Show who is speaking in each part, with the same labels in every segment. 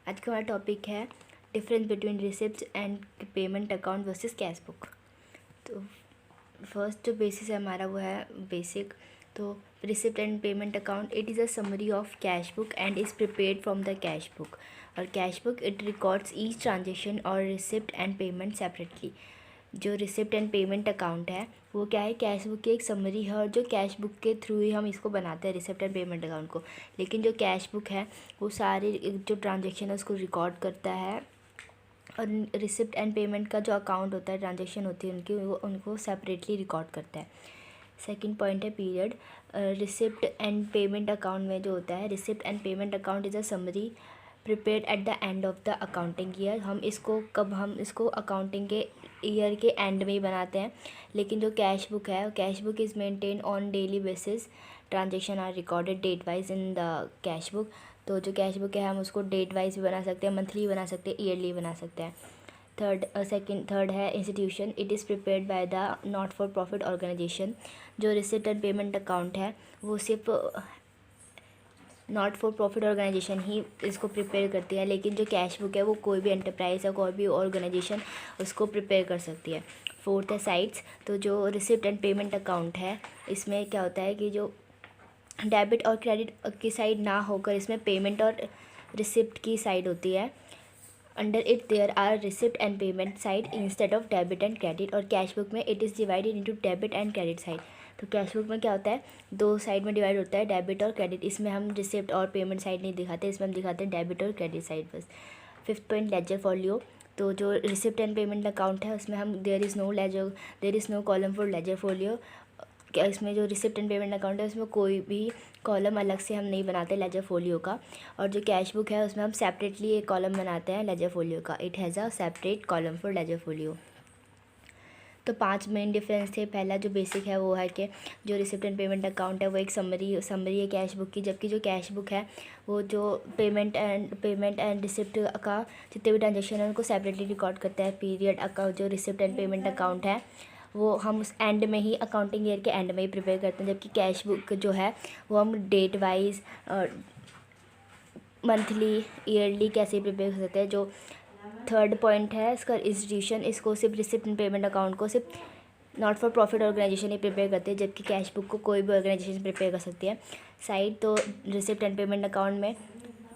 Speaker 1: आज का हमारा टॉपिक है difference between receipt and payment account versus cash book. तो फर्स्ट जो बेसिस है हमारा वो है बेसिक। तो receipt and payment account it is a summary of cash book and is prepared from the cash book. और cash book it records each transaction और receipt and payment separately. जो receipt and payment account है वो क्या है, cash book की एक summary है और जो कैश बुक के थ्रू ही हम इसको बनाते हैं रिसिप्ट एंड पेमेंट अकाउंट को। लेकिन जो कैश बुक है वो सारे जो ट्रांजेक्शन है उसको रिकॉर्ड करता है और रिसिप्ट एंड पेमेंट का जो अकाउंट होता है, ट्रांजेक्शन होती है उनकी, वो उनको सेपरेटली रिकॉर्ड करता है। सेकंड पॉइंट है period. Receipt and payment account में जो होता है, receipt and payment account is a summary prepared at the end of the accounting year. हम इसको अकाउंटिंग के ईयर के एंड में ही बनाते हैं। लेकिन जो कैश बुक है, cash book is maintain on daily basis. Transaction are recorded date wise in the cash book. तो जो कैश बुक है हम उसको डेट वाइज भी बना सकते हैं, मंथली बना सकते हैं, ईयरली बना सकते हैं। थर्ड है institution. It is prepared by the not for profit organization. जो रिसिप्ट एंड पेमेंट अकाउंट है वो सिर्फ नॉट फॉर प्रॉफिट ऑर्गेनाइजेशन ही इसको प्रिपेयर करती है, लेकिन जो कैश बुक है वो कोई भी एंटरप्राइज या कोई भी ऑर्गेनाइजेशन उसको प्रिपेयर कर सकती है। फोर्थ है साइट्स। तो जो रिसिप्ट एंड पेमेंट अकाउंट है इसमें क्या होता है कि जो डेबिट और क्रेडिट की साइड ना होकर इसमें पेमेंट और रिसिप्ट की साइड होती है। Under it there are receipt and payment side instead of debit and credit. और कैश बुक में it is divided into debit and credit side. तो कैश बुक में क्या होता है, दो साइड में डिवाइड होता है, डेबिट और क्रेडिट। इसमें हम रिसिप्ट और पेमेंट साइड नहीं दिखाते, इसमें हम दिखाते हैं डेबिट और क्रेडिट साइड बस। Fifth point ledger folio. तो जो रिसिप्ट एंड पेमेंट अकाउंट है उसमें हम there is no column for ledger folio. क्या इसमें जो रिसिप्ट एंड पेमेंट अकाउंट है उसमें कोई भी कॉलम अलग से हम नहीं बनाते लेजर फोलियो का। और जो कैश बुक है उसमें हम सेपरेटली एक कॉलम बनाते हैं लेजर फोलियो का। It has a separate column for ledger folio. तो 5 मेन डिफरेंस थे। पहला जो बेसिक है वो है कि जो रिसिप्ट एंड पेमेंट अकाउंट है वो एक समरी है कैश बुक की, जबकि जो कैश बुक है वो जो पेमेंट एंड रिसिप्ट का जितने भी ट्रांजेक्शन है उनको सेपरेटली रिकॉर्ड करता है। पीरियड अकाउंट जो रिसिप्ट एंड पेमेंट अकाउंट है वो हम उस एंड में ही, अकाउंटिंग ईयर के एंड में ही प्रिपेयर करते हैं, जबकि कैश बुक जो है वो हम डेट वाइज मंथली, ईयरली कैसे प्रिपेयर कर सकते हैं। जो थर्ड पॉइंट है इसका इंस्टीट्यूशन, इसको सिर्फ रिसिप्ट एंड पेमेंट अकाउंट को सिर्फ नॉट फॉर प्रॉफिट ऑर्गेनाइजेशन ही प्रिपेयर करते हैं, जबकि कैश बुक को कोई भी ऑर्गेनाइजेशन प्रिपेयर कर सकती है। साइड तो रिसिप्ट एंड पेमेंट अकाउंट में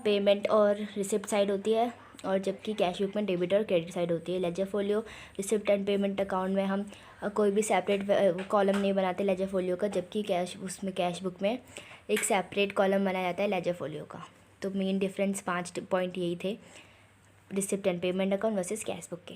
Speaker 1: पेमेंट और रिसिप्ट साइड होती है, और जबकि कैश बुक में डेबिट और क्रेडिट साइड होती है। Ledger folio, receipt and payment account में हम कोई भी सेपरेट कॉलम नहीं बनाते लेजर फोलियो का, जबकि कैश बुक में एक सेपरेट कॉलम बनाया जाता है लेजर फोलियो का। तो मेन डिफरेंस 5 पॉइंट यही थे receipt and payment account versus cash book के।